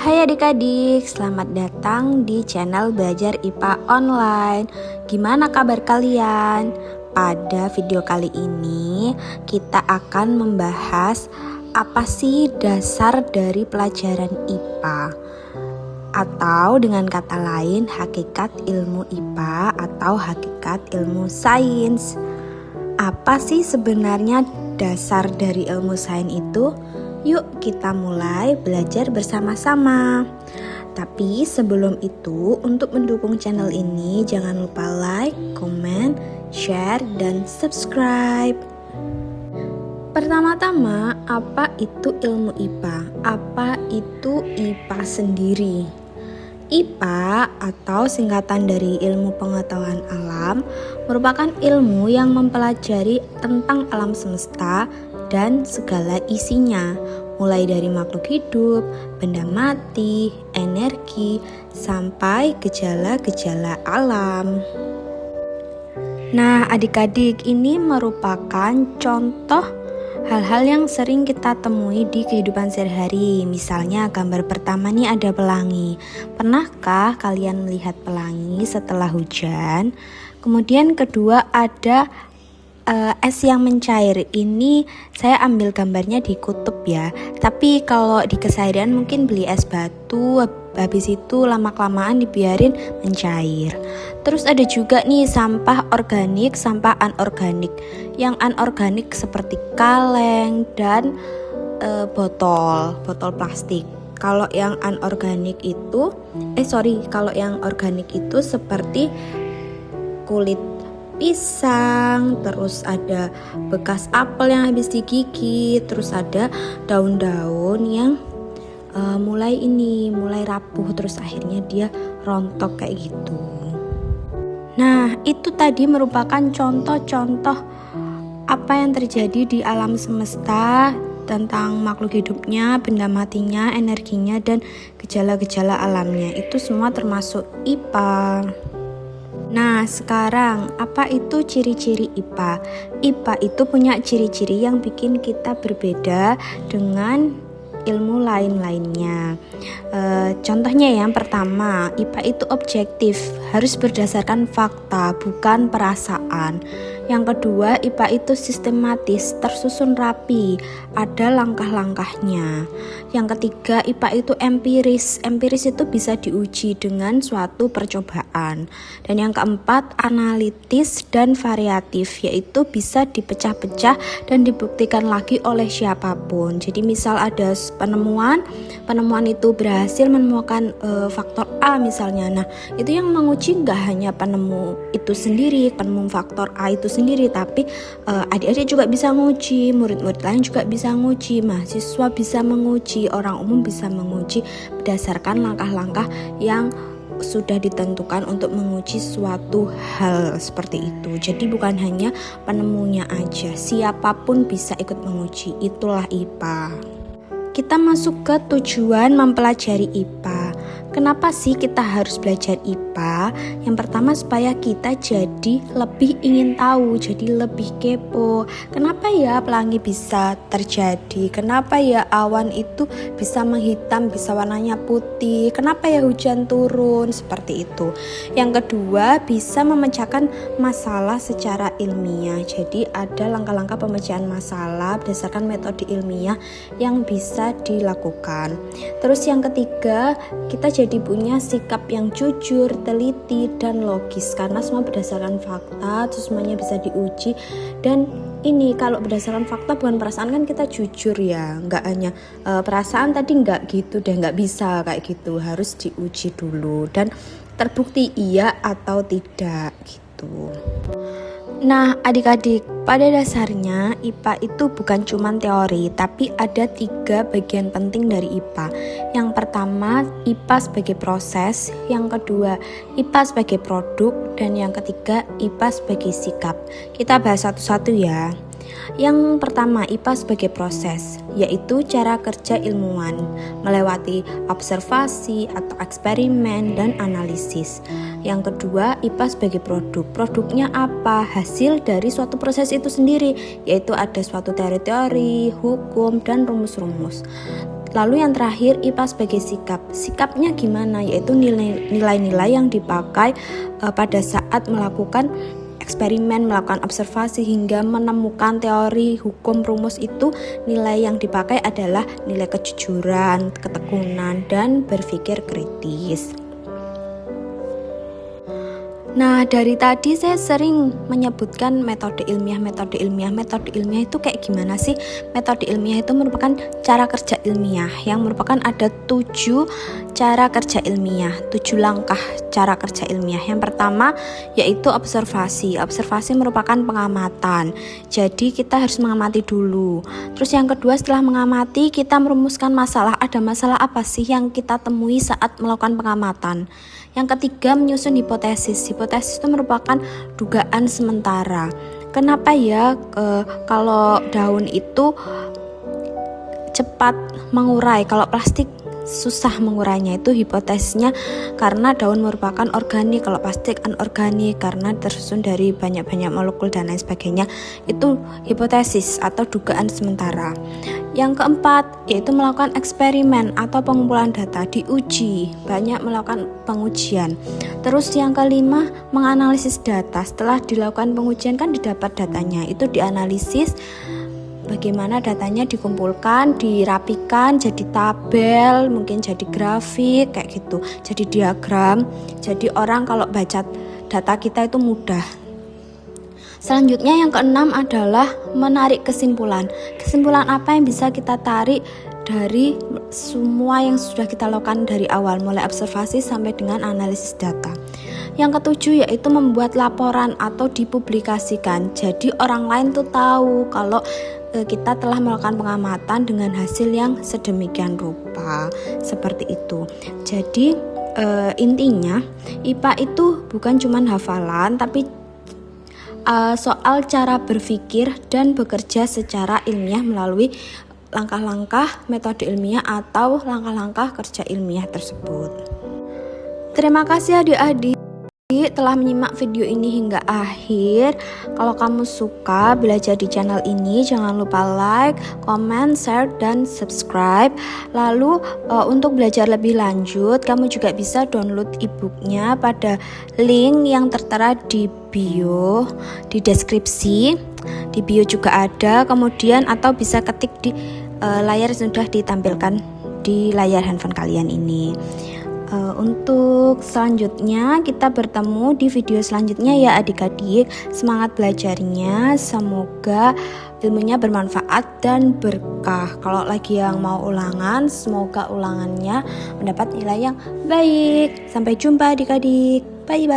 Hai adik-adik, selamat datang di channel Belajar IPA Online. Gimana kabar kalian? Pada video kali ini kita akan membahas apa sih dasar dari pelajaran IPA, atau dengan kata lain hakikat ilmu IPA atau hakikat ilmu sains. Apa sih sebenarnya dasar dari ilmu sains itu? Yuk kita mulai belajar bersama-sama. Tapi sebelum itu, untuk mendukung channel ini jangan lupa like, comment, share, dan subscribe. Pertama-tama, apa itu ilmu IPA? Apa itu IPA sendiri? IPA atau singkatan dari ilmu pengetahuan alam merupakan ilmu yang mempelajari tentang alam semesta dan segala isinya, mulai dari makhluk hidup, benda mati, energi, sampai gejala-gejala alam. Nah, adik-adik, ini merupakan contoh hal-hal yang sering kita temui di kehidupan sehari-hari. Misalnya gambar pertama nih ada pelangi. Pernahkah kalian melihat pelangi setelah hujan? Kemudian kedua ada es yang mencair. Ini saya ambil gambarnya di kutub ya. Tapi kalau di keseharian mungkin beli es batu, habis itu lama-kelamaan dibiarin mencair. Terus ada juga nih sampah organik, sampah anorganik. Yang anorganik seperti kaleng dan botol plastik. Kalau yang anorganik itu kalau yang organik itu seperti kulit pisang, terus ada bekas apel yang habis digigit, terus ada daun-daun yang mulai rapuh, terus akhirnya dia rontok kayak gitu. Nah, itu tadi merupakan contoh-contoh apa yang terjadi di alam semesta tentang makhluk hidupnya, benda matinya, energinya, dan gejala-gejala alamnya. Itu semua termasuk IPA. Nah, sekarang apa itu ciri-ciri IPA? IPA itu punya ciri-ciri yang bikin kita berbeda dengan ilmu lain-lainnya. Contohnya yang pertama, IPA itu objektif, harus berdasarkan fakta, bukan perasaan. Yang kedua, IPA itu sistematis, tersusun rapi, ada langkah-langkahnya. Yang ketiga, IPA itu empiris. Empiris itu bisa diuji dengan suatu percobaan. Dan yang keempat, analitis dan variatif, yaitu bisa dipecah-pecah dan dibuktikan lagi oleh siapapun. Jadi misal ada penemuan itu berhasil menemukan faktor A misalnya. Nah, itu yang menguji nggak hanya penemu itu sendiri, penemu faktor A itu sendiri, tapi adik-adik juga bisa nguji, murid-murid lain juga bisa nguji, mahasiswa bisa menguji, orang umum bisa menguji berdasarkan langkah-langkah yang sudah ditentukan untuk menguji suatu hal seperti itu. Jadi bukan hanya penemunya aja, siapapun bisa ikut menguji. Itulah IPA. Kita masuk ke tujuan mempelajari IPA. Kenapa sih kita harus belajar IPA? Yang pertama supaya kita jadi lebih ingin tahu, jadi lebih kepo. Kenapa ya pelangi bisa terjadi? Kenapa ya awan itu bisa menghitam, bisa warnanya putih? Kenapa ya hujan turun? Seperti itu. Yang kedua, bisa memecahkan masalah secara ilmiah. Jadi ada langkah-langkah pemecahan masalah berdasarkan metode ilmiah yang bisa dilakukan. Terus yang ketiga, kita jadi punya sikap yang jujur, teliti, dan logis karena semua berdasarkan fakta, terus semuanya bisa diuji. Dan ini kalau berdasarkan fakta bukan perasaan, kan kita jujur ya, nggak hanya perasaan tadi nggak gitu deh, nggak bisa kayak gitu, harus diuji dulu dan terbukti iya atau tidak gitu. Nah, adik-adik, pada dasarnya IPA itu bukan cuma teori, tapi ada 3 bagian penting dari IPA. Yang pertama, IPA sebagai proses. Yang kedua, IPA sebagai produk. Dan yang ketiga, IPA sebagai sikap. Kita bahas satu-satu ya. Yang pertama, IPA sebagai proses, yaitu cara kerja ilmuwan melewati observasi atau eksperimen dan analisis. Yang kedua, IPA sebagai produk. Produknya apa? Hasil dari suatu proses itu sendiri, yaitu ada suatu teori-teori, hukum, dan rumus-rumus. Lalu yang terakhir IPA sebagai sikap. Sikapnya gimana? Yaitu nilai-nilai yang dipakai pada saat melakukan eksperimen, melakukan observasi hingga menemukan teori, hukum, rumus. Itu nilai yang dipakai adalah nilai kejujuran, ketekunan, dan berpikir kritis. Nah, dari tadi saya sering menyebutkan metode ilmiah. Metode ilmiah itu kayak gimana sih? Metode ilmiah itu merupakan cara kerja ilmiah yang merupakan ada 7 cara kerja ilmiah, 7 langkah cara kerja ilmiah. Yang pertama yaitu observasi. Observasi merupakan pengamatan. Jadi kita harus mengamati dulu. Terus yang kedua, setelah mengamati kita merumuskan masalah. Ada masalah apa sih yang kita temui saat melakukan pengamatan? Yang ketiga, menyusun hipotesis. Hipotesis itu merupakan dugaan sementara. Kenapa ya kalau daun itu cepat mengurai, kalau plastik susah mengurainya? Itu hipotesisnya karena daun merupakan organik, kalau plastik anorganik karena tersusun dari banyak-banyak molekul dan lain sebagainya. Itu hipotesis atau dugaan sementara. Yang keempat yaitu melakukan eksperimen atau pengumpulan data, diuji, banyak melakukan pengujian. Terus yang kelima, menganalisis data. Setelah dilakukan pengujian kan didapat datanya, itu dianalisis. Bagaimana datanya dikumpulkan, dirapikan jadi tabel, mungkin jadi grafik kayak gitu, jadi diagram. Jadi orang kalau baca data kita itu mudah. Selanjutnya yang keenam adalah menarik kesimpulan. Kesimpulan apa yang bisa kita tarik dari semua yang sudah kita lakukan dari awal, mulai observasi sampai dengan analisis data. Yang ketujuh yaitu membuat laporan atau dipublikasikan. Jadi orang lain tuh tahu kalau kita telah melakukan pengamatan dengan hasil yang sedemikian rupa. Seperti itu. Jadi intinya IPA itu bukan cuma hafalan, tapi soal cara berpikir dan bekerja secara ilmiah melalui langkah-langkah metode ilmiah atau langkah-langkah kerja ilmiah tersebut. Terima kasih adik-adik telah menyimak video ini hingga akhir. Kalau kamu suka belajar di channel ini, jangan lupa like, comment, share, dan subscribe. Lalu untuk belajar lebih lanjut, kamu juga bisa download e-booknya pada link yang tertera di bio, di deskripsi. Di bio juga ada, kemudian atau bisa ketik di layar yang sudah ditampilkan di layar handphone kalian ini. Untuk selanjutnya kita bertemu di video selanjutnya ya adik-adik. Semangat belajarnya, semoga ilmunya bermanfaat dan berkah. Kalau lagi yang mau ulangan, semoga ulangannya mendapat nilai yang baik. Sampai jumpa adik-adik, bye bye.